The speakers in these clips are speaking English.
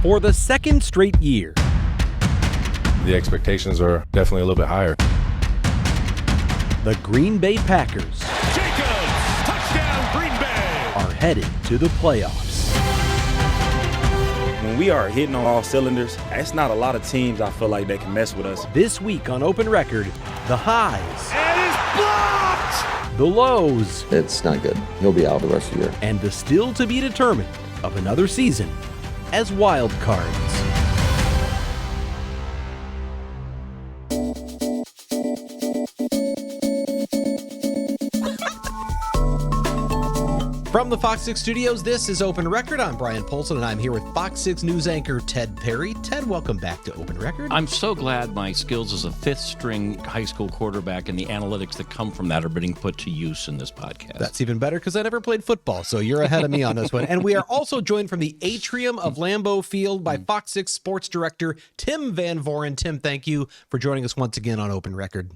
For the second straight year, the expectations are definitely a little bit higher. The Green Bay Packers touchdown Green Bay, are headed to the playoffs. When we are hitting on all cylinders, it's not a lot of teams I feel like they can mess with us. This week on Open Record, the highs, and it's blocked. the lows, It's not good. He'll be out the rest of the year. and the still to be determined of another season as wild cards. From the Fox 6 studios, this is Open Record. I'm Brian Polson, and I'm here with Fox 6 News anchor Ted Perry. Ted, welcome back to Open Record. I'm so glad my skills as a fifth-string high school quarterback and the analytics that come from that are being put to use in this podcast. That's even better because I never played football, so you're ahead of me on this one. And we are also joined from the atrium of Lambeau Field by Fox 6 sports director Tim Van Voren. Tim, thank you for joining us once again on Open Record.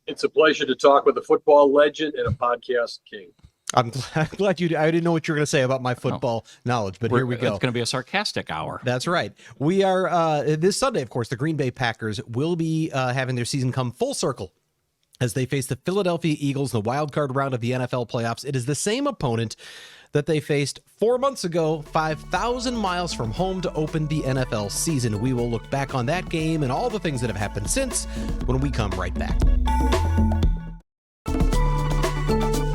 It's a pleasure to talk with a football legend and a podcast king. I'm glad you. I didn't know what you were going to say about my football knowledge, but here we go. It's going to be a sarcastic hour. That's right. We are this Sunday, of course. The Green Bay Packers will be having their season come full circle as they face the Philadelphia Eagles in the wild card round of the NFL playoffs. It is the same opponent that they faced 4 months ago, 5,000 miles from home to open the NFL season. We will look back on that game and all the things that have happened since when we come right back.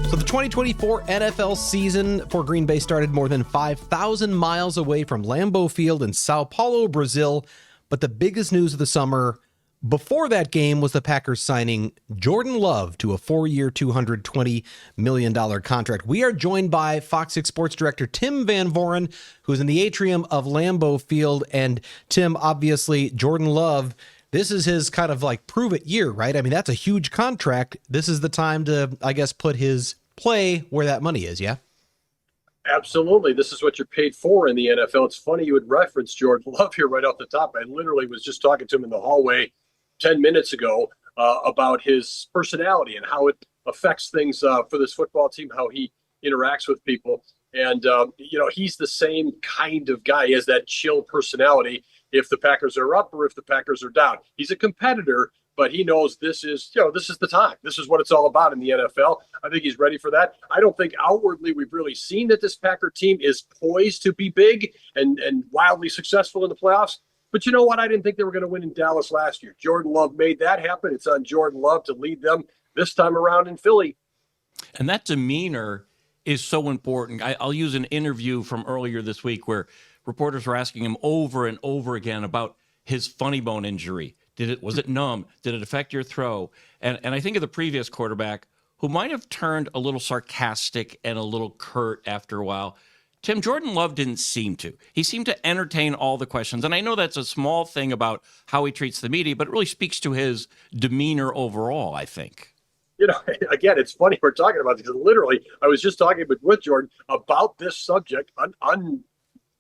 So the 2024 NFL season for Green Bay started more than 5,000 miles away from Lambeau Field in Sao Paulo, Brazil. But the biggest news of the summer before that game was the Packers signing Jordan Love to a 4-year, $220 million contract. We are joined by Fox 6 sports director Tim Van Voren, who's in the atrium of Lambeau Field. And Tim, obviously, Jordan Love, this is his kind of like prove it year, right? I mean, that's a huge contract. This is the time to, I guess, put his play where that money is, yeah? Absolutely. This is what you're paid for in the NFL. It's funny you would reference Jordan Love here right off the top. I literally was just talking to him in the hallway 10 minutes ago about his personality and how it affects things for this football team, how he interacts with people. And, he's the same kind of guy. He has that chill personality if the Packers are up or if the Packers are down. He's a competitor, but he knows this is the time. This is what it's all about in the NFL. I think he's ready for that. I don't think outwardly we've really seen that this Packer team is poised to be big and wildly successful in the playoffs. But you know what? I didn't think they were going to win in Dallas last year. Jordan Love made that happen. It's on Jordan Love to lead them this time around in Philly. And that demeanor is so important. I'll use an interview from earlier this week where reporters were asking him over and over again about his funny bone injury. Was it numb? Did it affect your throw? And I think of the previous quarterback who might have turned a little sarcastic and a little curt after a while. Tim, Jordan Love didn't seem to. He seemed to entertain all the questions. And I know that's a small thing about how he treats the media, but it really speaks to his demeanor overall, I think. Again, it's funny we're talking about this because literally I was just talking with Jordan about this subject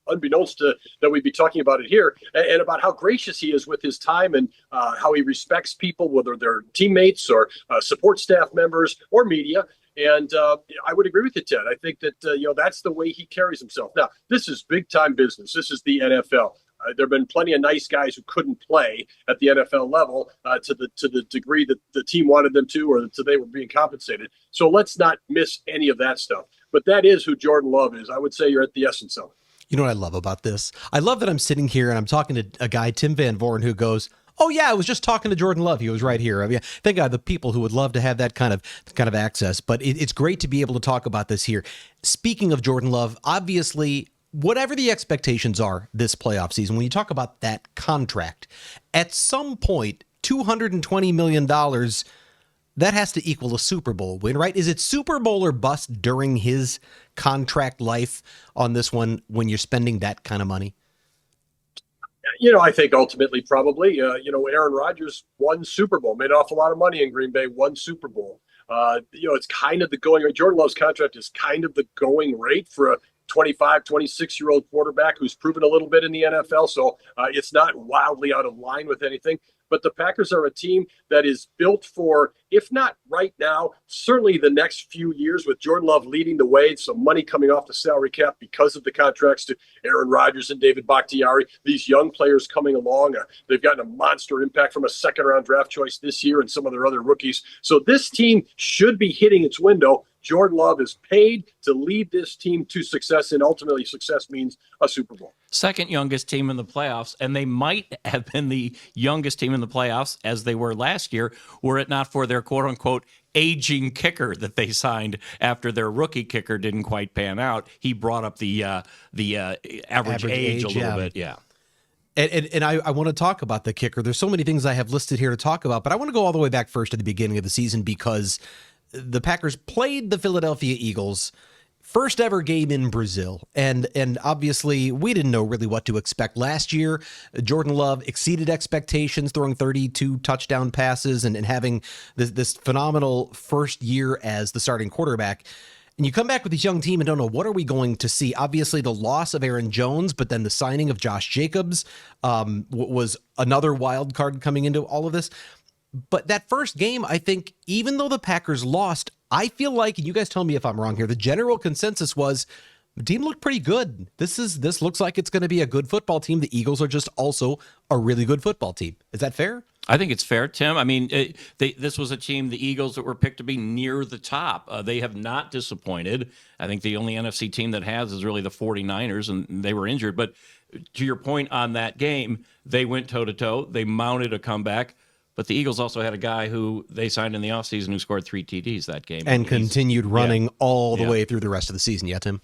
unbeknownst to that we'd be talking about it here, and about how gracious he is with his time and how he respects people, whether they're teammates or support staff members or media. And I would agree with you, Ted. I think that, that's the way he carries himself. Now, this is big time business. This is the NFL. There have been plenty of nice guys who couldn't play at the NFL level to the degree that the team wanted them to, or so they were being compensated. So let's not miss any of that stuff. But that is who Jordan Love is. I would say you're at the essence of it. You know what I love about this? I love that I'm sitting here and I'm talking to a guy, Tim Van Voren, who goes, oh yeah, I was just talking to Jordan Love. He was right here. I mean, thank God the people who would love to have that kind of access, but it's great to be able to talk about this here. Speaking of Jordan Love, obviously, whatever the expectations are this playoff season, when you talk about that contract, at some point, $220 million, that has to equal a Super Bowl win, right? Is it Super Bowl or bust during his contract life on this one when you're spending that kind of money? I think ultimately probably, Aaron Rodgers won Super Bowl, made an awful lot of money in Green Bay, won Super Bowl. It's kind of the going rate. Jordan Love's contract is kind of the going rate for a 25, 26-year-old quarterback who's proven a little bit in the NFL. So it's not wildly out of line with anything. but the Packers are a team that is built for, if not right now, certainly the next few years, with Jordan Love leading the way, some money coming off the salary cap because of the contracts to Aaron Rodgers and David Bakhtiari, these young players coming along. They've gotten a monster impact from a second-round draft choice this year and some of their other rookies. So this team should be hitting its window. Jordan Love is paid to lead this team to success, and ultimately success means a Super Bowl. Second youngest team in the playoffs, and they might have been the youngest team in the playoffs as they were last year, were it not for their quote-unquote aging kicker that they signed after their rookie kicker didn't quite pan out. He brought up the average age a little bit. Yeah. And I want to talk about the kicker. There's so many things I have listed here to talk about, but I want to go all the way back first to the beginning of the season, because the Packers played the Philadelphia Eagles, first ever game in Brazil. And obviously we didn't know really what to expect last year. Jordan Love exceeded expectations, throwing 32 touchdown passes and having this phenomenal first year as the starting quarterback. And you come back with this young team and don't know, what are we going to see? Obviously the loss of Aaron Jones, but then the signing of Josh Jacobs was another wild card coming into all of this. But that first game, I think, even though the Packers lost, I feel like, and you guys tell me if I'm wrong here, the general consensus was the team looked pretty good. This looks like it's going to be a good football team. The Eagles are just also a really good football team. Is that fair? I think it's fair, Tim. I mean, this was a team, the Eagles, that were picked to be near the top. They have not disappointed. I think the only NFC team that has is really the 49ers, and they were injured. But to your point on that game, they went toe-to-toe. They mounted a comeback. But the Eagles also had a guy who they signed in the offseason who scored 3 TDs that game. And continued running all the way through the rest of the season. Yeah, Tim?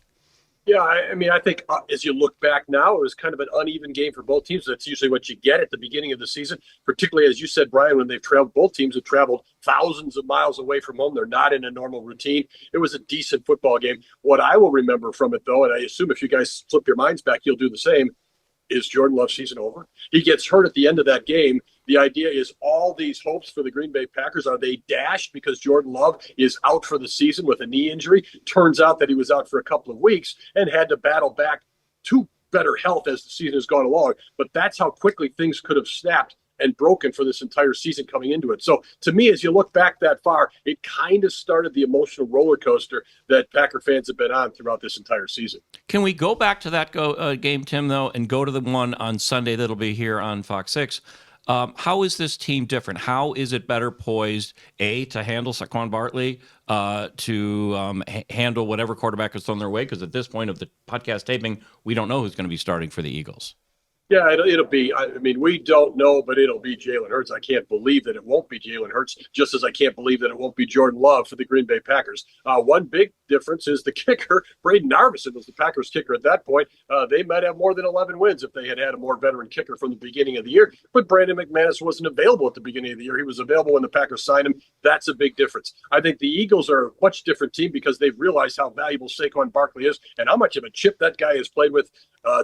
Yeah, I mean, I think as you look back now, it was kind of an uneven game for both teams. That's usually what you get at the beginning of the season, particularly, as you said, Brian, when they've traveled, both teams have traveled thousands of miles away from home. They're not in a normal routine. It was a decent football game. What I will remember from it, though, and I assume if you guys flip your minds back, you'll do the same, is Jordan Love's season over? He gets hurt at the end of that game. The idea is all these hopes for the Green Bay Packers, are they dashed because Jordan Love is out for the season with a knee injury? Turns out that he was out for a couple of weeks and had to battle back to better health as the season has gone along. But that's how quickly things could have snapped and broken for this entire season coming into it. So to me, as you look back that far, it kind of started the emotional roller coaster that Packer fans have been on throughout this entire season. Can we go back to that game, Tim, though, and go to the one on Sunday that'll be here on Fox 6? How is this team different? How is it better poised, A, to handle Saquon Barkley, to handle whatever quarterback is thrown their way? Because at this point of the podcast taping, we don't know who's going to be starting for the Eagles. Yeah, it'll be, I mean, we don't know, but it'll be Jalen Hurts. I can't believe that it won't be Jalen Hurts, just as I can't believe that it won't be Jordan Love for the Green Bay Packers. One big difference is the kicker. Braden Narvison was the Packers kicker at that point. They might have more than 11 wins if they had a more veteran kicker from the beginning of the year, but Brandon McManus wasn't available at the beginning of the year. He was available when the Packers signed him. That's a big difference. I think the Eagles are a much different team because they've realized how valuable Saquon Barkley is and how much of a chip that guy has played with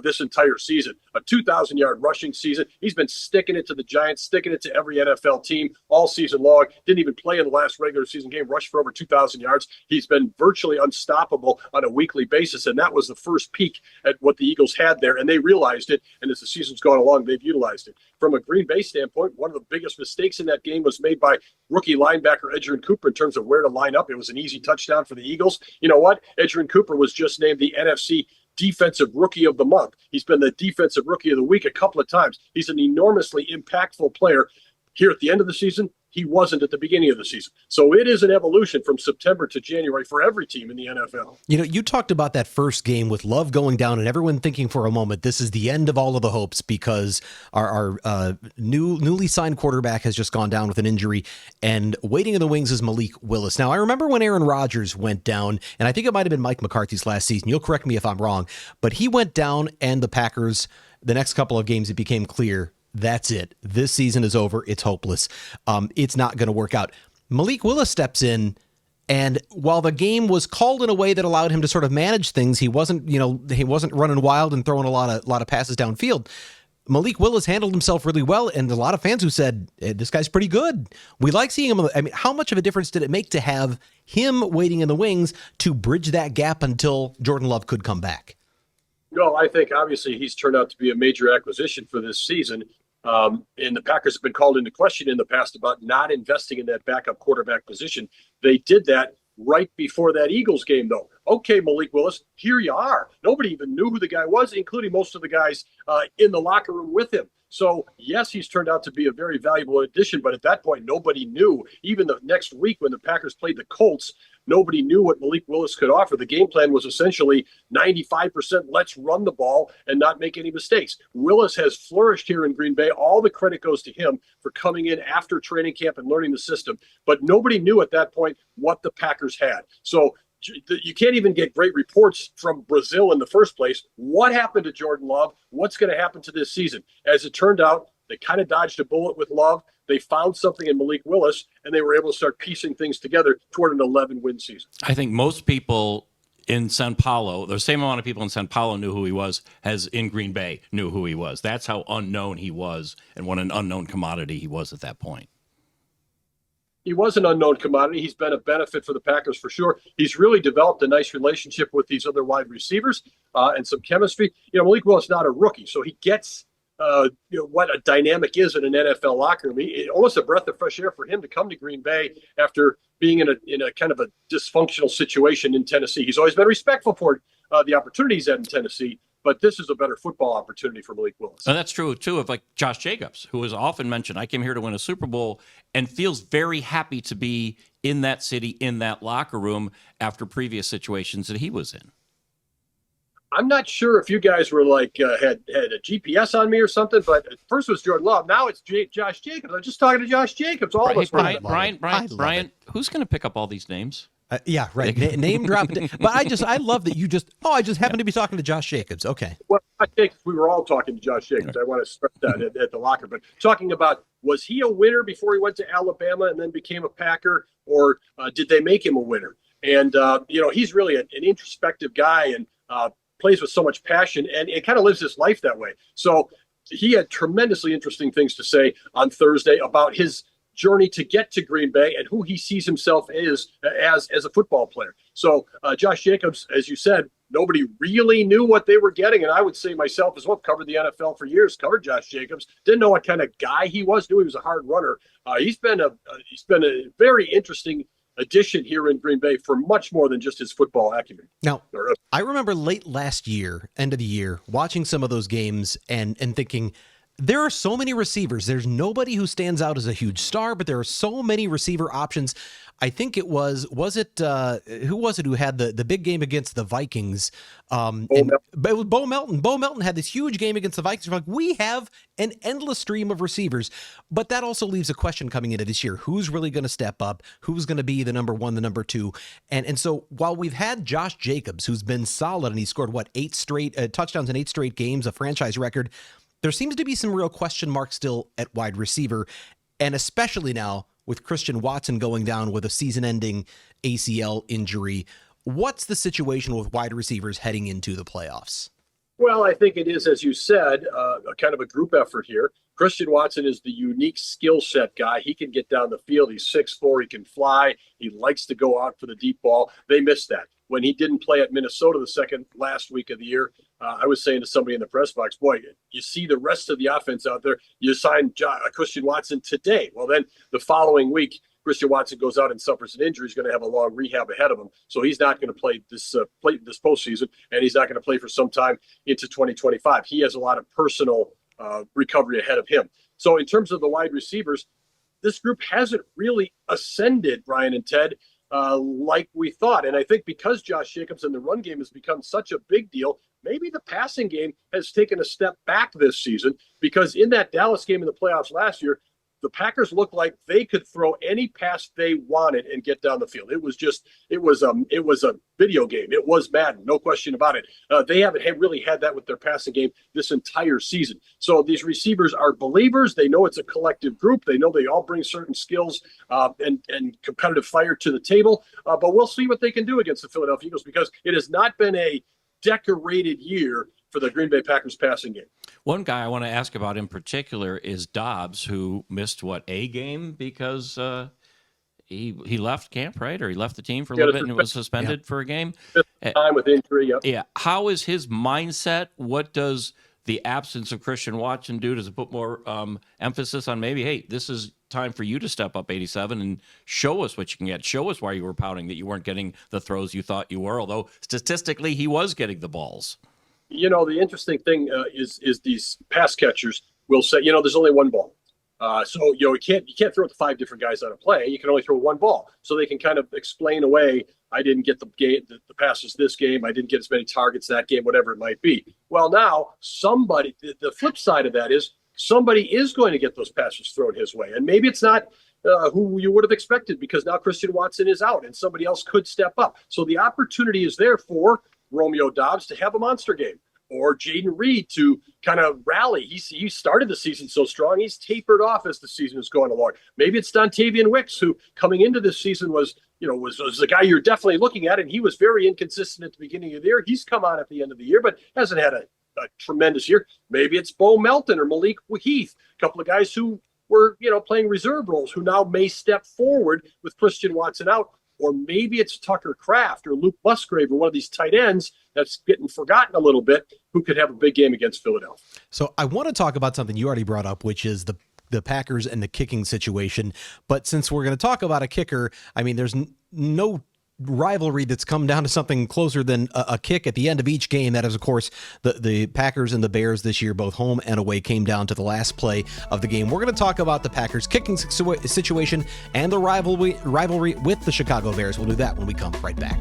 this entire season. A 2,000-yard rushing season. He's been sticking it to the Giants, sticking it to every NFL team all season long. Didn't even play in the last regular season game, rushed for over 2,000 yards. He's been virtually unstoppable on a weekly basis, and that was the first peak at what the Eagles had there, and they realized it, and as the season's gone along, they've utilized it. From a Green Bay standpoint, one of the biggest mistakes in that game was made by rookie linebacker Edgerrin Cooper in terms of where to line up. It was an easy touchdown for the Eagles. You know what? Edgerrin Cooper was just named the NFC Defensive Rookie of the Month. He's been the Defensive Rookie of the Week a couple of times. He's an enormously impactful player. Here at the end of the season, he wasn't at the beginning of the season. So it is an evolution from September to January for every team in the NFL. You know, you talked about that first game with Love going down and everyone thinking for a moment, this is the end of all of the hopes because our newly signed quarterback has just gone down with an injury, and waiting in the wings is Malik Willis. Now, I remember when Aaron Rodgers went down, and I think it might have been Mike McCarthy's last season. You'll correct me if I'm wrong, but he went down and the Packers, the next couple of games, it became clear that's it. This season is over. It's hopeless. It's not going to work out. Malik Willis steps in, and while the game was called in a way that allowed him to sort of manage things, he wasn't running wild and throwing a lot of passes downfield. Malik Willis handled himself really well, and a lot of fans who said, hey, this guy's pretty good. We like seeing him. I mean, how much of a difference did it make to have him waiting in the wings to bridge that gap until Jordan Love could come back? No, I think obviously he's turned out to be a major acquisition for this season. And the Packers have been called into question in the past about not investing in that backup quarterback position. They did that right before that Eagles game, though. Okay, Malik Willis, here you are. Nobody even knew who the guy was, including most of the guys in the locker room with him. So, yes, he's turned out to be a very valuable addition, but at that point, nobody knew. Even the next week when the Packers played the Colts, nobody knew what Malik Willis could offer. The game plan was essentially 95% let's run the ball and not make any mistakes. Willis has flourished here in Green Bay. All the credit goes to him for coming in after training camp and learning the system. But nobody knew at that point what the Packers had. So you can't even get great reports from Brazil in the first place. What happened to Jordan Love? What's going to happen to this season? As it turned out, they kind of dodged a bullet with Love. They found something in Malik Willis, and they were able to start piecing things together toward an 11-win season. I think most people in Sao Paulo, the same amount of people in Sao Paulo knew who he was as in Green Bay knew who he was. That's how unknown he was and what an unknown commodity he was at that point. He was an unknown commodity. He's been a benefit for the Packers for sure. He's really developed a nice relationship with these other wide receivers and some chemistry. Malik Willis is not a rookie, so he gets what a dynamic is in an NFL locker room. Almost a breath of fresh air for him to come to Green Bay after being in a kind of a dysfunctional situation in Tennessee. He's always been respectful for the opportunities in Tennessee, but this is a better football opportunity for Malik Willis. And that's true, too, of like Josh Jacobs, who is often mentioned, I came here to win a Super Bowl, and feels very happy to be in that city, in that locker room after previous situations that he was in. I'm not sure if you guys were like had a GPS on me or something, but at first it was Jordan Love. Now it's Josh Jacobs. I'm just talking to Josh Jacobs. All of us. Brian, who's going to pick up all these names? Yeah, right. Name drop. But I love that you I just happened to be talking to Josh Jacobs. Okay. Well, I think we were all talking to Josh Jacobs. I want to stress that at the locker. But talking about, was he a winner before he went to Alabama and then became a Packer, or did they make him a winner? And, he's really an introspective guy and plays with so much passion, and it kind of lives his life that way. So he had tremendously interesting things to say on Thursday about his journey to get to Green Bay and who he sees himself as a football player. So Josh Jacobs, as you said, nobody really knew what they were getting. And I would say myself as well, covered the NFL for years, covered Josh Jacobs, didn't know what kind of guy he was, knew he was a hard runner. He's been a very interesting addition here in Green Bay for much more than just his football acumen. Now, I remember late last year, end of the year, watching some of those games and thinking, there are so many receivers. There's nobody who stands out as a huge star, but there are so many receiver options. I think it who was it who had the big game against the Vikings? It was Bo Melton. Bo Melton had this huge game against the Vikings. We're like, we have an endless stream of receivers, but that also leaves a question coming into this year. Who's really going to step up? Who's going to be the number one, the number two? And so while we've had Josh Jacobs, who's been solid, and he scored, 8 straight touchdowns in 8 straight games, a franchise record, there seems to be some real question marks still at wide receiver, and especially now with Christian Watson going down with a season-ending ACL injury. What's the situation with wide receivers heading into the playoffs? Well, I think it is, as you said, a kind of a group effort here. Christian Watson is the unique skill set guy. He can get down the field. He's 6'4". He can fly. He likes to go out for the deep ball. They missed that. When he didn't play at Minnesota the second last week of the year, I was saying to somebody in the press box, boy, you see the rest of the offense out there. You signed Christian Watson today. Well, then the following week, Christian Watson goes out and suffers an injury. He's going to have a long rehab ahead of him. So he's not going to play this postseason, and he's not going to play for some time into 2025. He has a lot of personal recovery ahead of him. So in terms of the wide receivers, this group hasn't really ascended, Brian and Ted, like we thought. And I think because Josh Jacobs in the run game has become such a big deal, maybe the passing game has taken a step back this season, because in that Dallas game in the playoffs last year, the Packers looked like they could throw any pass they wanted and get down the field. It was a video game. It was Madden, no question about it. They haven't really had that with their passing game this entire season. So these receivers are believers. They know it's a collective group. They know they all bring certain skills and competitive fire to the table. But we'll see what they can do against the Philadelphia Eagles, because it has not been a decorated year for the Green Bay Packers passing game. One guy I want to ask about in particular is Dobbs, who missed a game because he left camp, right? Or he left the team for a little bit and was suspended for a game. Time with injury, Yeah. How is his mindset? What does the absence of Christian Watson do? Does it put more emphasis on maybe, hey, this is time for you to step up 87 and show us what you can get. Show us why you were pouting that you weren't getting the throws you thought you were, although statistically he was getting the balls. The interesting thing is these pass catchers will say, there's only one ball. So you can't throw it to 5 different guys on a play. You can only throw one ball. So they can kind of explain away, I didn't get the passes this game. I didn't get as many targets that game, whatever it might be. Well, now somebody, the flip side of that is somebody is going to get those passes thrown his way. And maybe it's not who you would have expected, because now Christian Watson is out and somebody else could step up. So the opportunity is there for Romeo Doubs to have a monster game, or Jaden Reed to kind of rally. He started the season so strong. He's tapered off as the season is going along. Maybe it's Dontavian Wicks, who coming into this season was the guy you're definitely looking at, and he was very inconsistent at the beginning of the year. He's come on at the end of the year, but hasn't had a tremendous year. Maybe it's Bo Melton or Malik Heath, a couple of guys who were, playing reserve roles, who now may step forward with Christian Watson out. Or maybe it's Tucker Kraft or Luke Musgrave or one of these tight ends that's getting forgotten a little bit, who could have a big game against Philadelphia. So I want to talk about something you already brought up, which is the Packers and the kicking situation. But since we're going to talk about a kicker, I mean, there's no rivalry that's come down to something closer than a kick at the end of each game. That is, of course, the Packers and the Bears this year, both home and away, came down to the last play of the game. We're going to talk about the Packers kicking situation and the rivalry with the Chicago Bears. We'll do that when we come right back.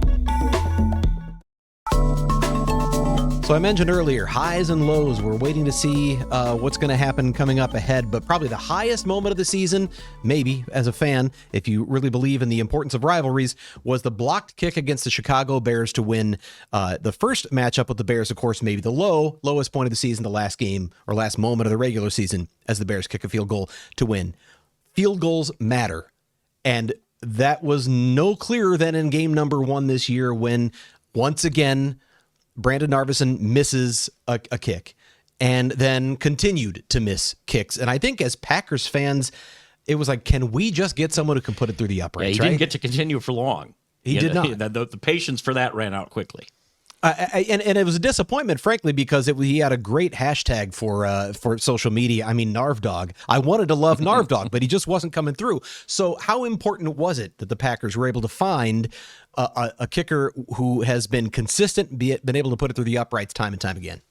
So I mentioned earlier, highs and lows. We're waiting to see what's going to happen coming up ahead, but probably the highest moment of the season, maybe as a fan, if you really believe in the importance of rivalries, was the blocked kick against the Chicago Bears to win the first matchup with the Bears. Of course, maybe the lowest point of the season, the last game or last moment of the regular season, as the Bears kick a field goal to win. Field goals matter, and that was no clearer than in game number 1 this year, when once again Brandon Narveson misses a kick and then continued to miss kicks. And I think as Packers fans, it was like, can we just get someone who can put it through the uprights? He didn't get to continue for long. He did not. The patience for that ran out quickly. And it was a disappointment, frankly, because he had a great hashtag for social media. I mean, Narvdog. I wanted to love Narvdog, but he just wasn't coming through. So how important was it that the Packers were able to find a kicker who has been consistent, been able to put it through the uprights time and time again?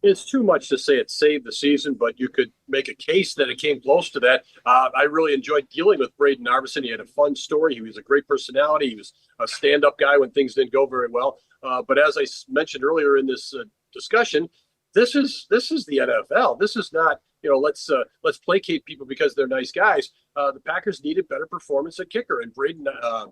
It's too much to say it saved the season, but you could make a case that it came close to that. I really enjoyed dealing with Braden Narveson. He had a fun story. He was a great personality. He was a stand-up guy when things didn't go very well. But as I mentioned earlier in this discussion, this is the NFL. This is not, let's placate people because they're nice guys. The Packers needed better performance at kicker, and Braden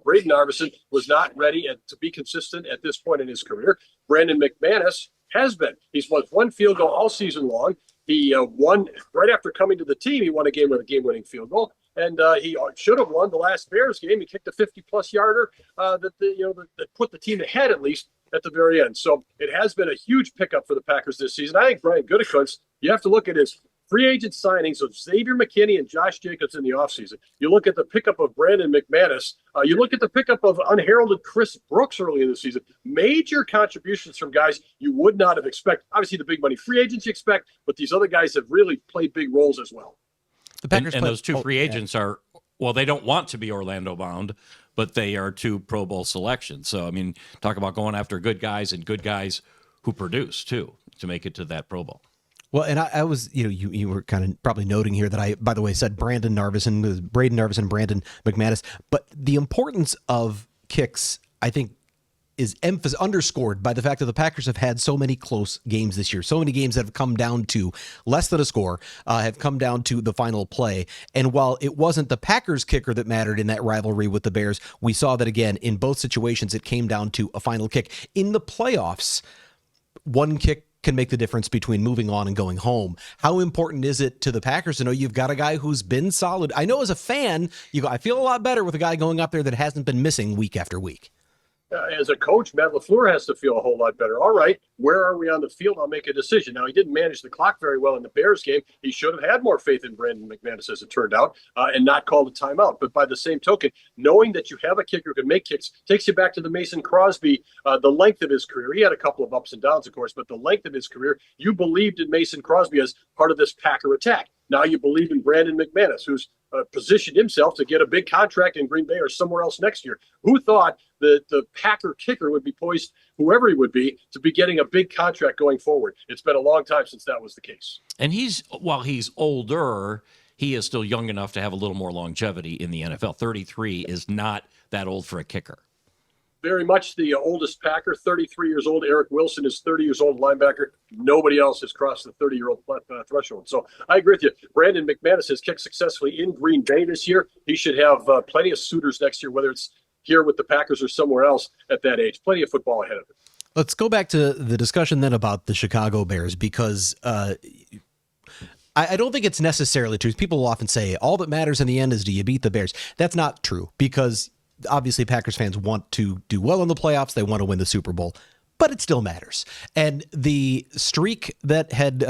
Narveson was not ready to be consistent at this point in his career. Brandon McManus has been. He's won one field goal all season long. He won right after coming to the team. He won a game with a game-winning field goal, and he should have won the last Bears game. He kicked a 50-plus yarder that put the team ahead, at least at the very end. So it has been a huge pickup for the Packers this season. I think Brian Gutekunst, you have to look at his free agent signings of Xavier McKinney and Josh Jacobs in the offseason. You look at the pickup of Brandon McManus. You look at the pickup of unheralded Chris Brooks early in the season. Major contributions from guys you would not have expected. Obviously, the big money free agents you expect, but these other guys have really played big roles as well. The Packers and those two free agents are, well, they don't want to be Orlando bound, but they are 2 Pro Bowl selections. So, I mean, talk about going after good guys and good guys who produce, too, to make it to that Pro Bowl. Well, and I was, you were kind of probably noting here that I, by the way, said Braden Narveson, Brandon McManus. But the importance of kicks, I think, is underscored by the fact that the Packers have had so many close games this year. So many games that have come down to less than a score, have come down to the final play. And while it wasn't the Packers kicker that mattered in that rivalry with the Bears, we saw that again in both situations. It came down to a final kick. In the playoffs, one kick can make the difference between moving on and going home. How important is it to the Packers to know you've got a guy who's been solid? I know as a fan, I feel a lot better with a guy going up there that hasn't been missing week after week. as a coach, Matt LaFleur has to feel a whole lot better. All right, where are we on the field? I'll make a decision. Now, he didn't manage the clock very well in the Bears game. He should have had more faith in Brandon McManus, as it turned out, and not called a timeout. But by the same token, knowing that you have a kicker who can make kicks takes you back to the Mason Crosby, the length of his career. He had a couple of ups and downs, of course, but the length of his career, you believed in Mason Crosby as part of this Packer attack. Now you believe in Brandon McManus, who's positioned himself to get a big contract in Green Bay or somewhere else next year. Who thought that the Packer kicker would be poised, whoever he would be, to be getting a big contract going forward? It's been a long time since that was the case. And while he's older, he is still young enough to have a little more longevity in the NFL. 33 is not that old for a kicker. Very much the oldest Packer, 33 years old. Eric Wilson is 30 years old, linebacker. Nobody else has crossed the 30-year-old threshold. So I agree with you. Brandon McManus has kicked successfully in Green Bay this year. He should have plenty of suitors next year, whether it's here with the Packers or somewhere else at that age. Plenty of football ahead of him. Let's go back to the discussion then about the Chicago Bears, because I don't think it's necessarily true. People will often say all that matters in the end is do you beat the Bears. That's not true, because obviously Packers fans want to do well in the playoffs. They want to win the Super Bowl, but it still matters. And the streak that had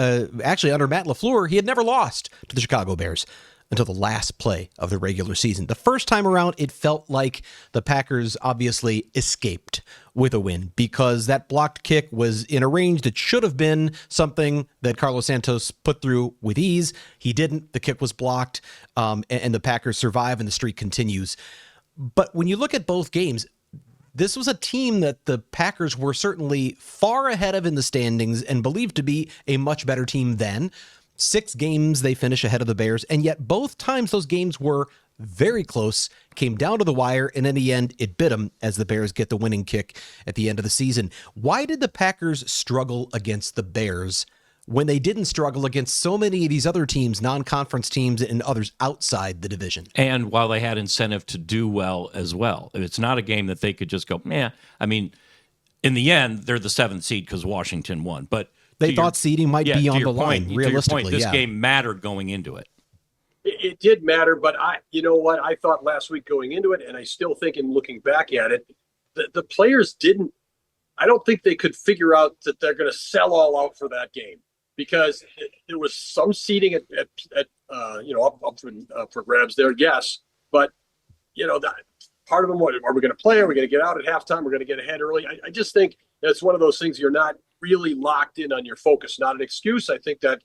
actually under Matt LaFleur, he had never lost to the Chicago Bears until the last play of the regular season. The first time around, it felt like the Packers obviously escaped with a win because that blocked kick was in a range that should have been something that Carlos Santos put through with ease. He didn't. The kick was blocked, and the Packers survive, and the streak continues. But when you look at both games, this was a team that the Packers were certainly far ahead of in the standings and believed to be a much better team then. 6 games they finish ahead of the Bears, and yet both times those games were very close, came down to the wire, and in the end, it bit them as the Bears get the winning kick at the end of the season. Why did the Packers struggle against the Bears when they didn't struggle against so many of these other teams, non-conference teams, and others outside the division? And while they had incentive to do well as well. It's not a game that they could just go, meh. I mean, in the end, they're the 7th seed because Washington won. But they thought seeding might be on the line, realistically. This game mattered going into it. It did matter, but you know what? I thought last week going into it, and I still think in looking back at it, the players didn't, I don't think they could figure out that they're going to sell all out for that game. Because there was some seeding up for grabs there, yes. But, that part of them, what, are we going to play? Are we going to get out at halftime? We're going to get ahead early. I just think that's one of those things you're not really locked in on your focus. Not an excuse. I think that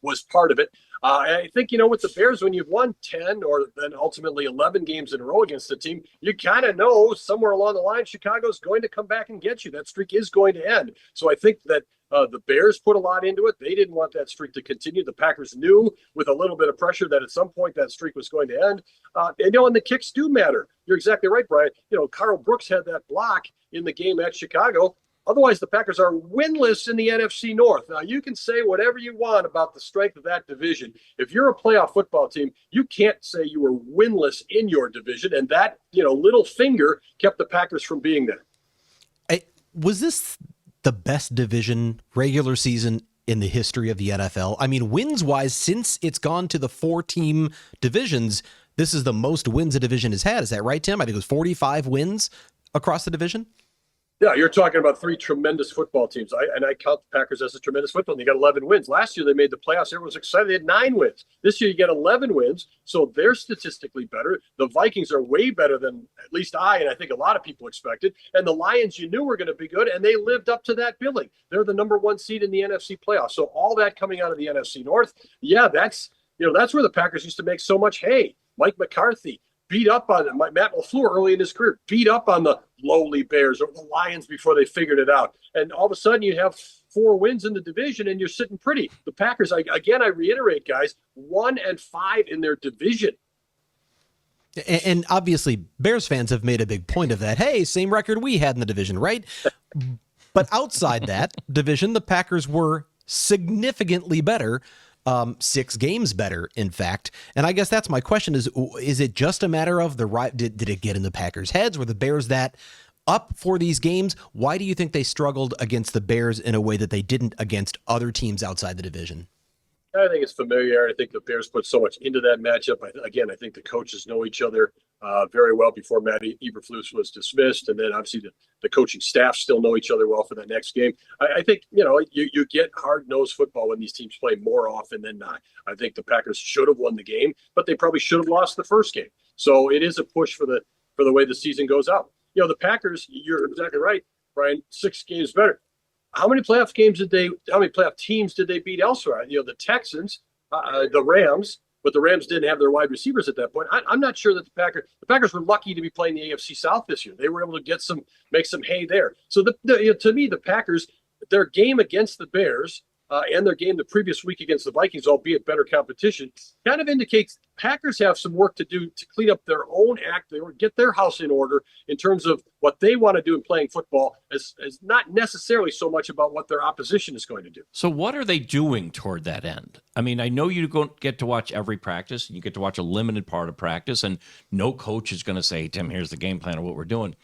was part of it. I think, with the Bears, when you've won 10 or then ultimately 11 games in a row against the team, you kind of know somewhere along the line, Chicago's going to come back and get you. That streak is going to end. So I think that the Bears put a lot into it. They didn't want that streak to continue. The Packers knew with a little bit of pressure that at some point that streak was going to end. And the kicks do matter. You're exactly right, Brian. Carl Brooks had that block in the game at Chicago. Otherwise, the Packers are winless in the NFC North. Now, you can say whatever you want about the strength of that division. If you're a playoff football team, you can't say you were winless in your division. And that, little finger kept the Packers from being there. Was this the best division regular season in the history of the NFL? I mean, wins-wise, since it's gone to the 4-team divisions, this is the most wins a division has had. Is that right, Tim? I think it was 45 wins across the division. Yeah, you're talking about 3 tremendous football teams. I count the Packers as a tremendous football team. They got 11 wins. Last year, they made the playoffs. Everyone was excited. They had 9 wins. This year, you get 11 wins, so they're statistically better. The Vikings are way better than at least I think a lot of people expected. And the Lions, you knew were going to be good, and they lived up to that billing. They're the number 1 seed in the NFC playoffs. So all that coming out of the NFC North, yeah, that's where the Packers used to make so much hay. Mike McCarthy beat up on Matt LaFleur early in his career, beat up on the lowly Bears or the Lions before they figured it out. And all of a sudden you have 4 wins in the division and you're sitting pretty. The Packers, I reiterate, guys, 1-5 in their division. And obviously Bears fans have made a big point of that. Hey, same record we had in the division, right? But outside that division, the Packers were significantly better. 6 games better, in fact. And I guess that's my question is it just a matter of did it get in the Packers' heads? Were the Bears that up for these games? Why do you think they struggled against the Bears in a way that they didn't against other teams outside the division? I think it's familiarity. I think the Bears put so much into that matchup. I think the coaches know each other very well before Matt Eberflus was dismissed. And then obviously the coaching staff still know each other well for that next game. I think, you get hard-nosed football when these teams play more often than not. I think the Packers should have won the game, but they probably should have lost the first game. So it is a push for the way the season goes out. The Packers, you're exactly right, Brian, 6 games better. How many playoff teams did they beat elsewhere? The Texans, the Rams, but the Rams didn't have their wide receivers at that point. I'm not sure that the Packers were lucky to be playing the AFC South this year. They were able to make some hay there. So to me, the Packers, their game against the Bears and their game the previous week against the Vikings, albeit better competition, kind of indicates Packers have some work to do to clean up their own act, or get their house in order in terms of what they want to do in playing football, as not necessarily so much about what their opposition is going to do. So what are they doing toward that end? I mean, I know you don't get to watch every practice, and you get to watch a limited part of practice, and no coach is going to say, Tim, here's the game plan of what we're doing.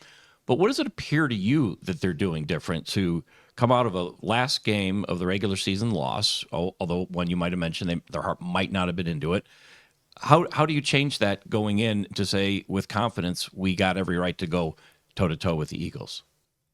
But what does it appear to you that they're doing different to come out of a last game of the regular season loss, although one you might have mentioned, their heart might not have been into it. How do you change that going in to say with confidence we got every right to go toe-to-toe with the Eagles?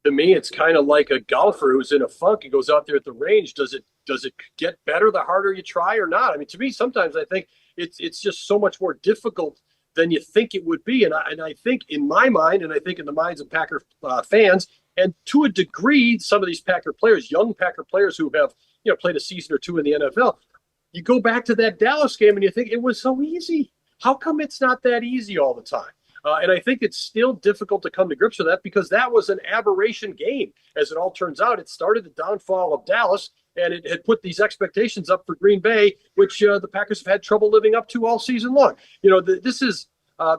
To me, it's kind of like a golfer who's in a funk and goes out there at the range. Does it get better the harder you try or not? I mean, to me, sometimes I think it's just so much more difficult than you think it would be. And I think in my mind, and I think in the minds of Packer fans, and to a degree, some of these Packer players, young Packer players who have played a season or two in the NFL, you go back to that Dallas game and you think it was so easy. How come it's not that easy all the time? And I think it's still difficult to come to grips with that, because that was an aberration game. As it all turns out, it started the downfall of Dallas, and it had put these expectations up for Green Bay, which the Packers have had trouble living up to all season long.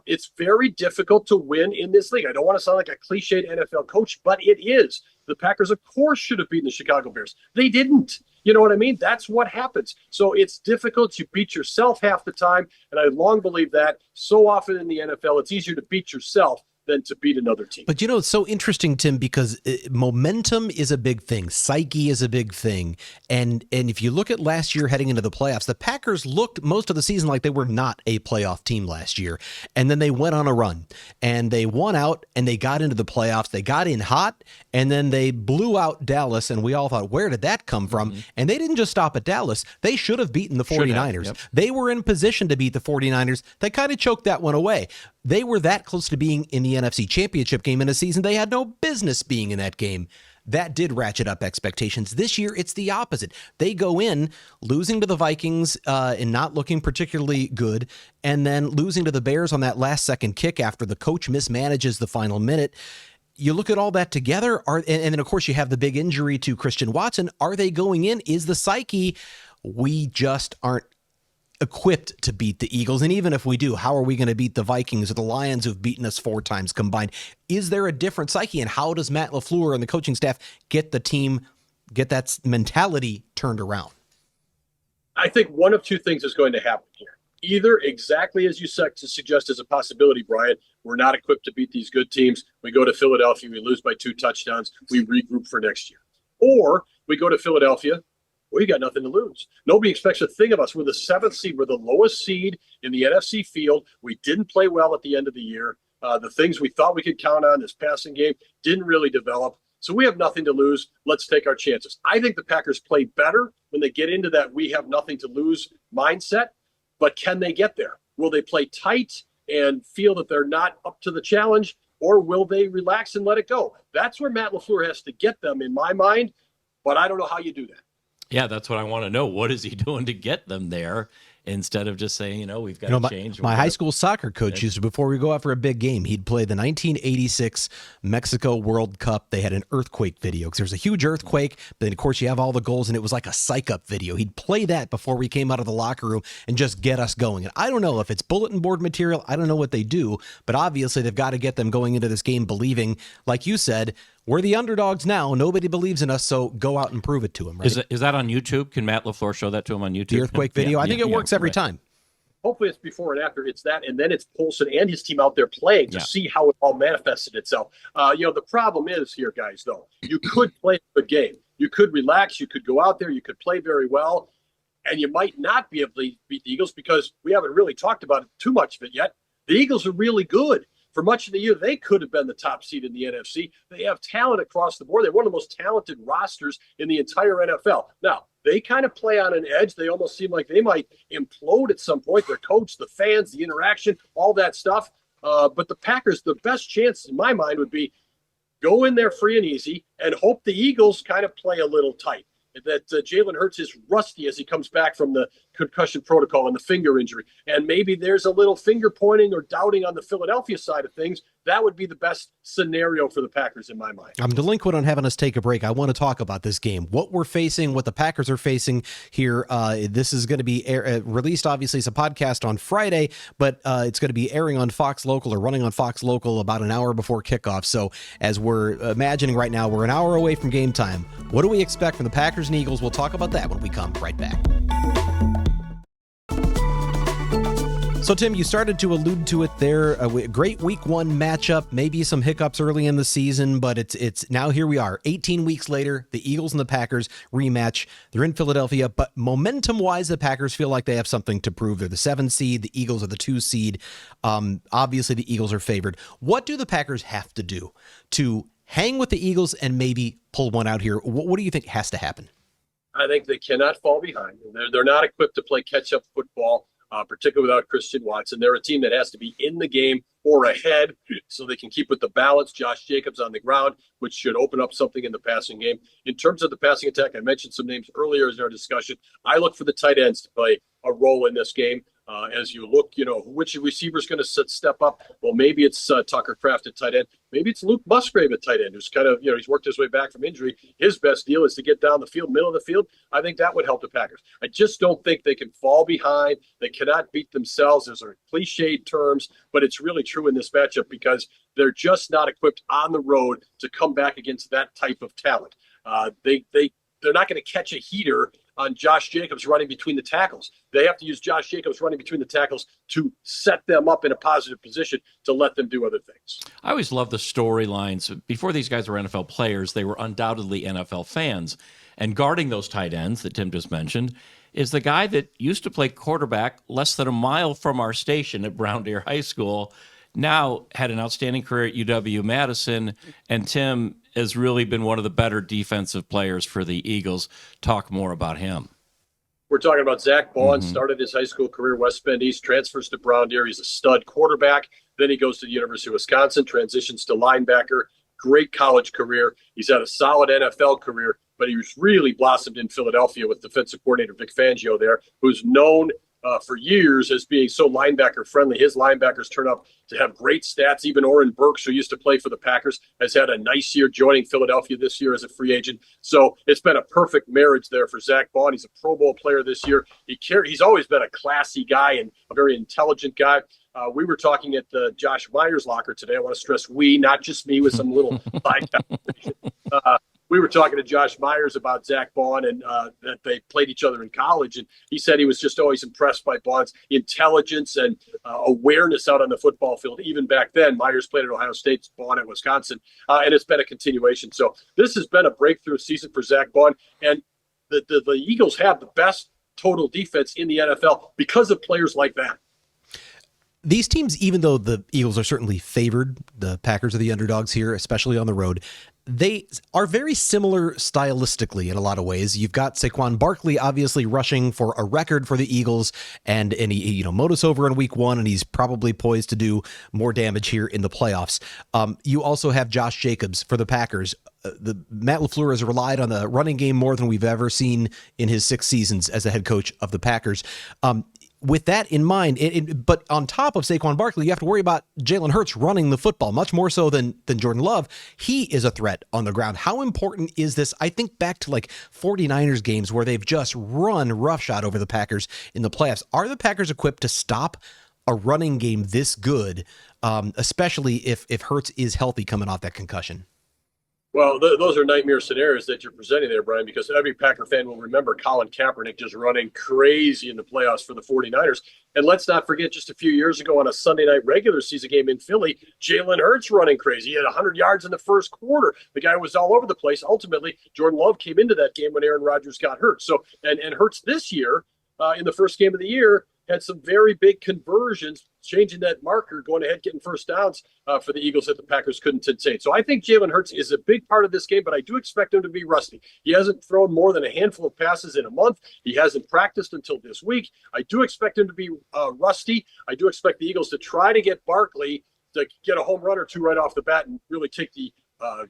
It's very difficult to win in this league. I don't want to sound like a cliched NFL coach, but it is. The Packers, of course, should have beaten the Chicago Bears. They didn't. You know what I mean? That's what happens. So it's difficult. You beat yourself half the time, and I long believe that. So often in the NFL, it's easier to beat yourself than to beat another team. But it's so interesting, Tim, because momentum is a big thing. Psyche is a big thing. And if you look at last year heading into the playoffs, the Packers looked most of the season like they were not a playoff team last year. And then they went on a run and they won out and they got into the playoffs. They got in hot and then they blew out Dallas. And we all thought, where did that come from? And they didn't just stop at Dallas. They should have beaten the 49ers. Yep. They were in position to beat the 49ers. They kind of choked that one away. They were that close to being in the NFC Championship game in a season they had no business being in that game. That did ratchet up expectations. This year, it's the opposite. They go in losing to the Vikings and not looking particularly good, and then losing to the Bears on that last-second kick after the coach mismanages the final minute. You look at all that together, and then, of course, you have the big injury to Christian Watson. Are they going in? Is the psyche, we just aren't equipped to beat the Eagles? And even if we do, how are we going to beat the Vikings or the Lions who've beaten us 4 times combined? Is there a different psyche? And how does Matt LaFleur and the coaching staff get that mentality turned around? I think one of two things is going to happen here. Either exactly as you suggest as a possibility, Brian, we're not equipped to beat these good teams. We go to Philadelphia, we lose by 2 touchdowns, we regroup for next year. Or we go to Philadelphia, we got nothing to lose. Nobody expects a thing of us. We're the 7th seed. We're the lowest seed in the NFC field. We didn't play well at the end of the year. The things we thought we could count on, this passing game, didn't really develop. So we have nothing to lose. Let's take our chances. I think the Packers play better when they get into that we have nothing to lose mindset. But can they get there? Will they play tight and feel that they're not up to the challenge? Or will they relax and let it go? That's where Matt LaFleur has to get them, in my mind. But I don't know how you do that. Yeah, that's what I want to know. What is he doing to get them there instead of just saying, we've got to change? My high school soccer coach used to, before we go out for a big game, he'd play the 1986 Mexico World Cup. They had an earthquake video because there was a huge earthquake. But then, of course, you have all the goals, and it was like a psych-up video. He'd play that before we came out of the locker room and just get us going. And I don't know if it's bulletin board material. I don't know what they do. But obviously, they've got to get them going into this game believing, like you said, we're the underdogs now. Nobody believes in us, so go out and prove it to them. Right? Is that on YouTube? Can Matt LaFleur show that to him on YouTube? The earthquake video? I think it works every time. Hopefully it's before and after. It's that, and then it's Polson and his team out there playing to see how it all manifested itself. The problem is here, guys, though. You could play a good game. You could relax. You could go out there. You could play very well. And you might not be able to beat the Eagles because we haven't really talked about it too much of it yet. The Eagles are really good. For much of the year, they could have been the top seed in the NFC. They have talent across the board. They're one of the most talented rosters in the entire NFL. Now, they kind of play on an edge. They almost seem like they might implode at some point. Their coach, the fans, the interaction, all that stuff. But the Packers, the best chance in my mind would be go in there free and easy and hope the Eagles kind of play a little tight. That Jalen Hurts is rusty as he comes back from the concussion protocol and the finger injury. And maybe there's a little finger pointing or doubting on the Philadelphia side of things. That would be the best scenario for the Packers in my mind. I'm delinquent on having us take a break. I want to talk about this game, what we're facing, what the Packers are facing here. This is going to be released, obviously, it's a podcast on Friday, but it's going to be airing on Fox Local or running on Fox Local about an hour before kickoff. So as we're imagining right now, we're an hour away from game time. What do we expect from the Packers and Eagles? We'll talk about that when we come right back. So, Tim, you started to allude to it there. A great week one matchup, maybe some hiccups early in the season, but it's now here we are, 18 weeks later, the Eagles and the Packers rematch. They're in Philadelphia, but momentum-wise, the Packers feel like they have something to prove. They're the 7 seed, the Eagles are the 2 seed. Obviously, the Eagles are favored. What do the Packers have to do to hang with the Eagles and maybe pull one out here? What do you think has to happen? I think they cannot fall behind. They're not equipped to play catch-up football. Particularly without Christian Watson. They're a team that has to be in the game or ahead so they can keep with the balance. Josh Jacobs on the ground, which should open up something in the passing game. In terms of the passing attack, I mentioned some names earlier in our discussion. I look for the tight ends to play a role in this game. As you look, which receiver is going to step up? Well, maybe it's Tucker Kraft at tight end. Maybe it's Luke Musgrave at tight end, who's kind of, he's worked his way back from injury. His best deal is to get down the field, middle of the field. I think that would help the Packers. I just don't think they can fall behind. They cannot beat themselves. Those are cliched terms, but it's really true in this matchup because they're just not equipped on the road to come back against that type of talent. They're not going to catch a heater on Josh Jacobs running between the tackles. They have to use Josh Jacobs running between the tackles to set them up in a positive position to let them do other things. I always love the storylines. Before these guys were NFL players, they were undoubtedly NFL fans. And guarding those tight ends that Tim just mentioned is the guy that used to play quarterback less than a mile from our station at Brown Deer High School, now had an outstanding career at UW-Madison, and Tim has really been one of the better defensive players for the Eagles. Talk more about him. We're talking about Zach Bond. Started his high school career West Bend East, transfers to Brown Deer. He's a stud quarterback. Then he goes to the University of Wisconsin, transitions to linebacker. Great college career. He's had a solid NFL career, but he was really blossomed in Philadelphia with defensive coordinator Vic Fangio there, who's known for years as being so linebacker friendly. His linebackers turn up to have great stats. Even Oren Burks, who used to play for the Packers, has had a nice year joining Philadelphia this year as a free agent. So it's been a perfect marriage there for Zach Bond. He's a Pro Bowl player this year. He's always been a classy guy and a very intelligent guy. We were talking at Josh Myers' locker today. I want to stress we, not just me, with some little side conversation. We were talking to Josh Myers about Zach Bond and that they played each other in college. And he said he was just always impressed by Bond's intelligence and awareness out on the football field. Even back then, Myers played at Ohio State, Bond at Wisconsin, and it's been a continuation. So this has been a breakthrough season for Zach Bond. And the Eagles have the best total defense in the NFL because of players like that. These teams, even though the Eagles are certainly favored, the Packers are the underdogs here, especially on the road, they are very similar stylistically in a lot of ways. You've got Saquon Barkley obviously rushing for a record for the Eagles, and he mowed us over in week one, and he's probably poised to do more damage here in the playoffs. You also have Josh Jacobs for the Packers. Matt LaFleur has relied on the running game more than we've ever seen in his 6 seasons as the head coach of the Packers. With that in mind, but on top of Saquon Barkley, you have to worry about Jalen Hurts running the football, much more so than Jordan Love. He is a threat on the ground. How important is this? I think back to like 49ers games where they've just run roughshod over the Packers in the playoffs. Are the Packers equipped to stop a running game this good, especially if Hurts is healthy coming off that concussion? Well, those are nightmare scenarios that you're presenting there, Brian, because every Packer fan will remember Colin Kaepernick just running crazy in the playoffs for the 49ers. And let's not forget, just a few years ago on a Sunday night regular season game in Philly, Jalen Hurts running crazy. He had 100 yards in the first quarter. The guy was all over the place. Ultimately, Jordan Love came into that game when Aaron Rodgers got hurt. So, and Hurts this year, in the first game of the year, had some very big conversions changing that marker, going ahead, getting first downs for the Eagles that the Packers couldn't contain. So I think Jalen Hurts is a big part of this game, but I do expect him to be rusty. He hasn't thrown more than a handful of passes in a month. He hasn't practiced until this week. I do expect him to be rusty. I do expect the Eagles to try to get Barkley to get a home run or two right off the bat and really take the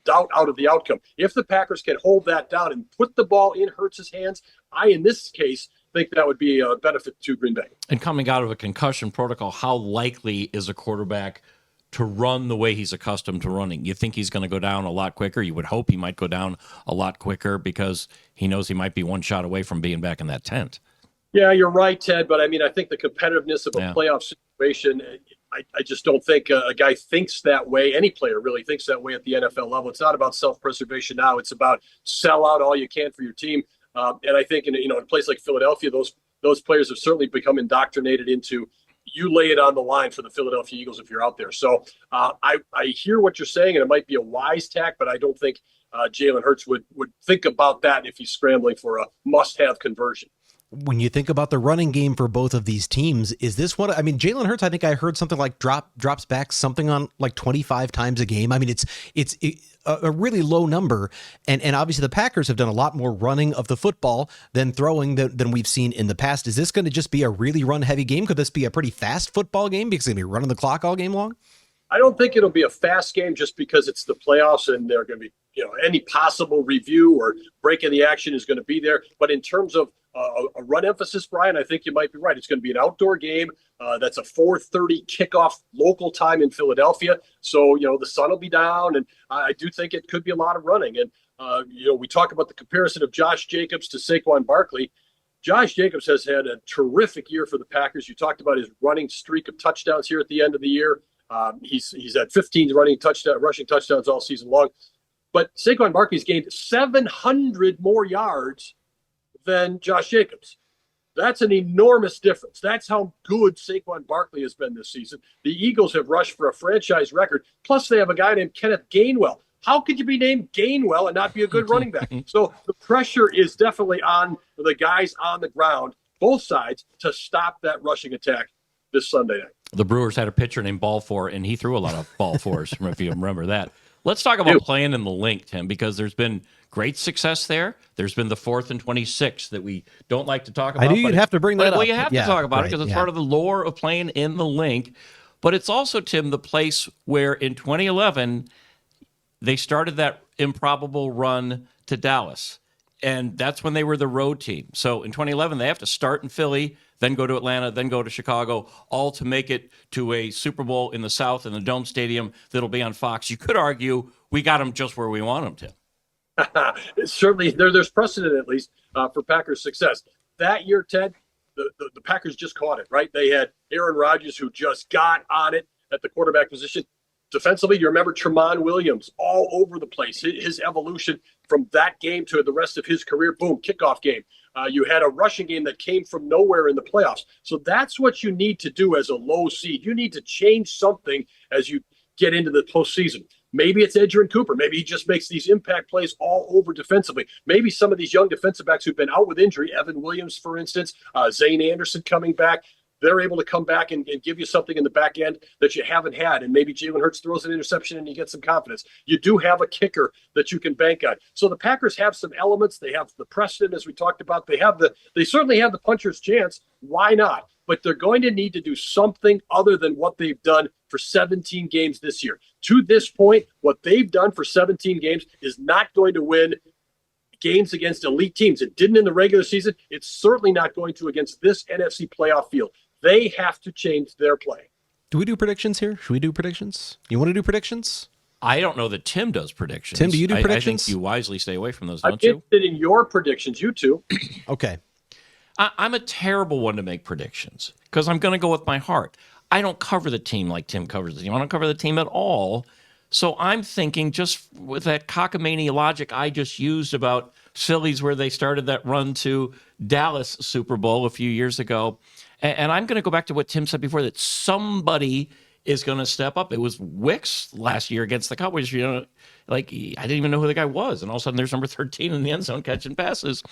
doubt out of the outcome. If the Packers can hold that down and put the ball in Hurts' hands, I, in this case, think that would be a benefit to Green Bay. And coming out of a concussion protocol, how likely is a quarterback to run the way he's accustomed to running? You think he's going to go down a lot quicker? You would hope he might go down a lot quicker because he knows he might be one shot away from being back in that tent. Yeah, you're right, Ted. But I mean, I think the competitiveness of a playoff situation, I just don't think a guy thinks that way. Any player really thinks that way at the NFL level. It's not about self-preservation now. It's about sell out all you can for your team. And I think in a place like Philadelphia, those players have certainly become indoctrinated into you lay it on the line for the Philadelphia Eagles if you're out there. So I hear what you're saying, and it might be a wise tack, but I don't think Jalen Hurts would think about that if he's scrambling for a must-have conversion. When you think about the running game for both of these teams, is this one? I mean, Jalen Hurts, I think I heard something like drops back something on like 25 times a game. I mean, it's a really low number. And obviously the Packers have done a lot more running of the football than throwing than we've seen in the past. Is this going to just be a really run heavy game? Could this be a pretty fast football game because they're going to be running the clock all game long? I don't think it'll be a fast game just because it's the playoffs and they're going to be, any possible review or break in the action is going to be there. But in terms of a run emphasis, Brian, I think you might be right. It's going to be an outdoor game. That's a 4:30 kickoff local time in Philadelphia. So, the sun will be down, and I do think it could be a lot of running. And, we talk about the comparison of Josh Jacobs to Saquon Barkley. Josh Jacobs has had a terrific year for the Packers. You talked about his running streak of touchdowns here at the end of the year. He's had 15 rushing touchdowns all season long. But Saquon Barkley's gained 700 more yards than Josh Jacobs. That's an enormous difference. That's how good Saquon Barkley has been this season. The Eagles have rushed for a franchise record. Plus, they have a guy named Kenneth Gainwell. How could you be named Gainwell and not be a good running back? So the pressure is definitely on the guys on the ground, both sides, to stop that rushing attack this Sunday night. The Brewers had a pitcher named Balfour, and he threw a lot of ball fours, if you remember that. Let's talk about playing in the link, Tim, because there's been great success there. There's been the 4th and 26 that we don't like to talk about. I knew you'd have to bring that up. Well, you have to talk about it because it's part of the lore of playing in the link. But it's also, Tim, the place where in 2011 they started that improbable run to Dallas. And that's when they were the road team. So in 2011, they have to start in Philly, then go to Atlanta, then go to Chicago, all to make it to a Super Bowl in the South in the Dome Stadium that'll be on Fox. You could argue we got them just where we want them to. Certainly, there's precedent, at least, for Packers' success. That year, Ted, the Packers just caught it, right? They had Aaron Rodgers, who just got on it at the quarterback position. Defensively, you remember Tramon Williams all over the place. His evolution from that game to the rest of his career, boom, kickoff game. You had a rushing game that came from nowhere in the playoffs. So that's what you need to do as a low seed. You need to change something as you get into the postseason. Maybe it's Edgerrin Cooper. Maybe he just makes these impact plays all over defensively. Maybe some of these young defensive backs who've been out with injury, Evan Williams, for instance, Zane Anderson coming back, they're able to come back and give you something in the back end that you haven't had. And maybe Jalen Hurts throws an interception and you get some confidence. You do have a kicker that you can bank on. So the Packers have some elements. They have the precedent, as we talked about. They certainly have the puncher's chance. Why not? But they're going to need to do something other than what they've done for 17 games this year. To this point, what they've done for 17 games is not going to win games against elite teams. It didn't in the regular season. It's certainly not going to against this NFC playoff field. They have to change their play. Do we do predictions here? Should we do predictions? You want to do predictions? I don't know that Tim does predictions. Tim, do you do predictions? I think you wisely stay away from those, I'm don't you? interested in your predictions, you two. Okay. I'm a terrible one to make predictions because I'm going to go with my heart. I don't cover the team like Tim covers the team. I don't cover the team at all. So I'm thinking just with that cockamamie logic I just used about Phillies where they started that run to Dallas Super Bowl a few years ago. And I'm going to go back to what Tim said before, that somebody is going to step up. It was Wicks last year against the Cowboys. I didn't even know who the guy was. And all of a sudden there's number 13 in the end zone catching passes.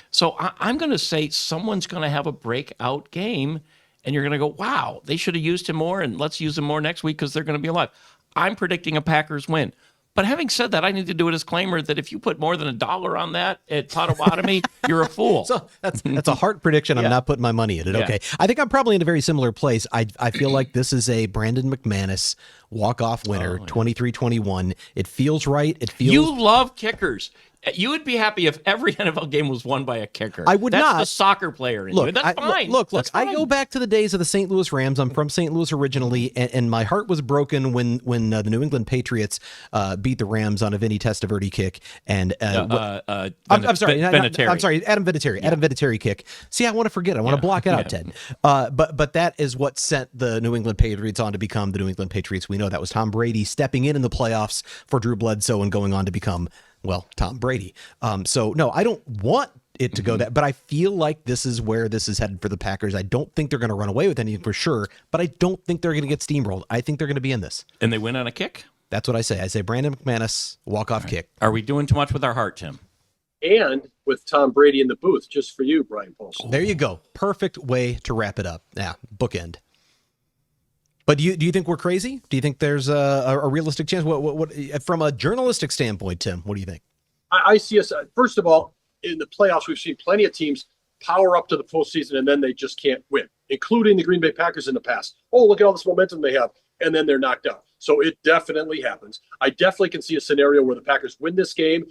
So I'm going to say someone's going to have a breakout game. and you're going to go, wow, they should have used him more, and let's use him more next week because they're going to be alive. I'm predicting a Packers win. But having said that, I need to do a disclaimer that if you put more than $1 on that at Potawatomi, you're a fool. So that's a heart prediction. I'm not putting my money in it. Yeah. Okay. I think I'm probably in a very similar place. I feel like this is a Brandon McManus walk-off winner, 23-21. It feels right. It feels. You love kickers. You would be happy if every NFL game was won by a kicker. I would That's not. the soccer player in you. That's fine. Look. That's I fine. go back to the days of the St. Louis Rams. I'm from St. Louis originally, and my heart was broken when the New England Patriots beat the Rams on a Vinny Testaverde kick. And I'm sorry, Vinatieri. I'm sorry, Adam Vinatieri. Adam Vinatieri kick. See, I want to forget. I want to block it out, Ted. But that is what sent the New England Patriots on to become the New England Patriots we know. That was Tom Brady stepping in the playoffs for Drew Bledsoe and going on to become, well, Tom Brady. So no, I don't want it to go that, but I feel like this is where this is headed for the Packers. I don't think they're going to run away with anything for sure, but I don't think they're going to get steamrolled. I think they're going to be in this. And they win on a kick? That's what I say. I say Brandon McManus, walk-off kick. Are we doing too much with our heart, Tim? And with Tom Brady in the booth, just for you, Brian Paulson. There you go. Perfect way to wrap it up. Yeah, bookend. But do you think we're crazy? Do you think there's a realistic chance? What from a journalistic standpoint, Tim? What do you think? I see us, first of all, in the playoffs, we've seen plenty of teams power up to the postseason and then they just can't win, including the Green Bay Packers in the past. Oh, look at all this momentum they have, and then they're knocked out. So it definitely happens. I definitely can see a scenario where the Packers win this game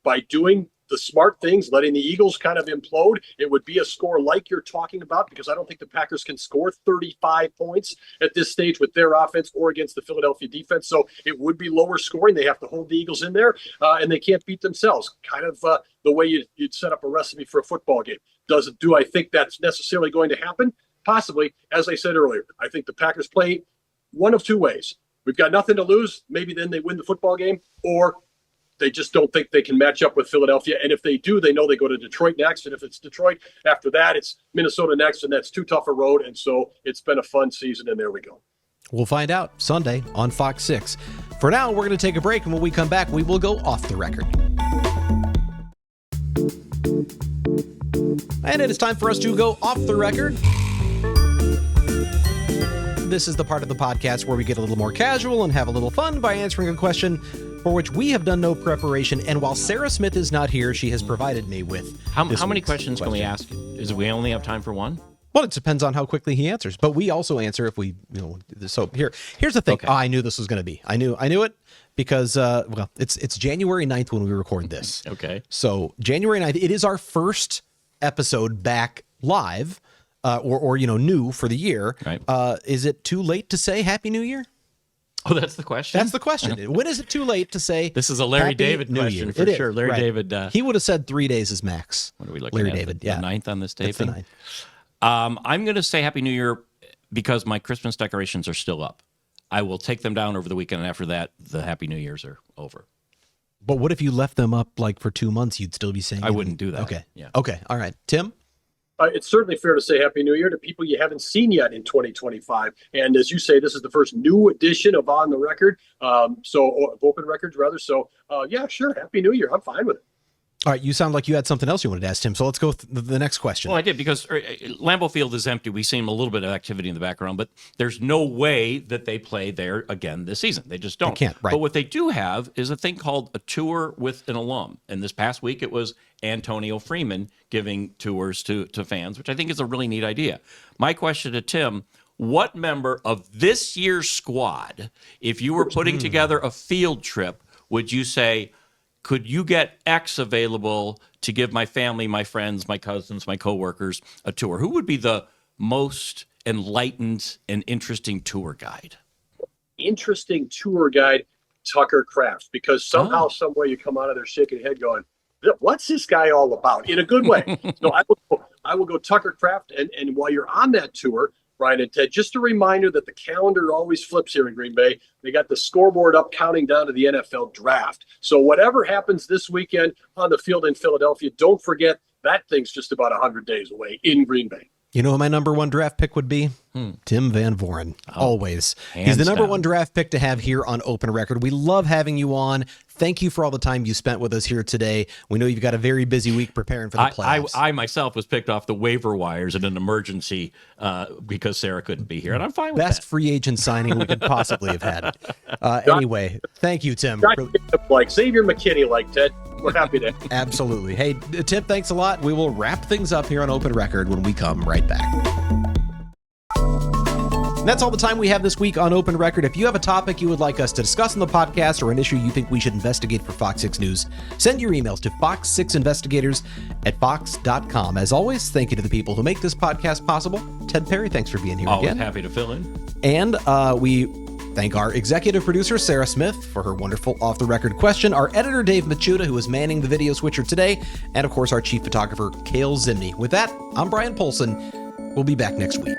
by doing the smart things, letting the Eagles kind of implode. It would be a score like you're talking about, because I don't think the Packers can score 35 points at this stage with their offense or against the Philadelphia defense. So it would be lower scoring. They have to hold the Eagles in there, and they can't beat themselves. Kind of the way you'd set up a recipe for a football game. Do I think that's necessarily going to happen? Possibly. As I said earlier, I think the Packers play one of two ways. We've got nothing to lose. Maybe then they win the football game, or they just don't think they can match up with Philadelphia. And if they do, they know they go to Detroit next. And if it's Detroit after that, it's Minnesota next. And that's too tough a road. And so it's been a fun season. And there we go. We'll find out Sunday on Fox 6. For now, we're going to take a break. And when we come back, we will go off the record. And it is time for us to go off the record. This is the part of the podcast where we get a little more casual and have a little fun by answering a question for which we have done no preparation. And while Sarah Smith is not here, she has provided me with How many questions can we ask? Is we only have time for one? Well, it depends on how quickly he answers. But we also answer if we, so here's the thing. Okay. Oh, I knew this was going to be. I knew it because, it's January 9th when we record this. Okay. So January 9th, it is our first episode back live. Or new for the year. Right. Is it too late to say Happy New Year? Oh, that's the question? That's the question. When is it too late to say This is a Larry Happy David New question Year? for It is, sure. Larry right. David. He would have said 3 days is max. What are we looking Larry at? David, The yeah. 9th on this It's the taping? 9th. I'm going to say Happy New Year because my Christmas decorations are still up. I will take them down over the weekend, and after that, the Happy New Years are over. But what if you left them up like for 2 months? You'd still be saying I wouldn't do that. Okay. Yeah. Okay. All right. Tim? It's certainly fair to say Happy New Year to people you haven't seen yet in 2025. And as you say, this is the first new edition of On the Record, or Open Records, rather. So, yeah, sure. Happy New Year. I'm fine with it. All right. You sound like you had something else you wanted to ask Tim. So let's go with the next question. Well, I did because Lambeau Field is empty. We see a little bit of activity in the background, but there's no way that they play there again this season. They just don't. They can't, right. But what they do have is a thing called a tour with an alum. And this past week, it was Antonio Freeman giving tours to fans, which I think is a really neat idea. My question to Tim, what member of this year's squad, if you were putting together a field trip, would you say, could you get X available to give my family, my friends, my cousins, my coworkers a tour? Who would be the most enlightened and interesting tour guide? Interesting tour guide, Tucker Kraft, because somehow, some way you come out of there shaking your head going, what's this guy all about? In a good way. So I will go Tucker Kraft. And while you're on that tour, Brian and Ted, just a reminder that the calendar always flips here in Green Bay. They got the scoreboard up counting down to the NFL draft. So whatever happens this weekend on the field in Philadelphia, don't forget that thing's just about 100 days away in Green Bay. You know who my number one draft pick would be? Tim Van Voren. Always. He's the number one draft pick to have here on Open Record. We love having you on. Thank you for all the time you spent with us here today. We know you've got a very busy week preparing for the playoffs. I myself was picked off the waiver wires in an emergency because Sarah couldn't be here, and I'm fine with that. Best free agent signing we could possibly have had. Anyway, thank you, Tim. Like Xavier McKinney, like Ted. We're happy to. Absolutely. Hey, Tim, thanks a lot. We will wrap things up here on Open Record when we come right back. And that's all the time we have this week on Open Record. If you have a topic you would like us to discuss on the podcast or an issue you think we should investigate for Fox 6 News, send your emails to fox6investigators@fox.com. As always, thank you to the people who make this podcast possible. Ted Perry, thanks for being here Always again. happy to fill in. And we thank our executive producer, Sarah Smith, for her wonderful off-the-record question, our editor, Dave Machuda, who is manning the video switcher today, and, of course, our chief photographer, Cale Zimney. With that, I'm Brian Polson. We'll be back next week.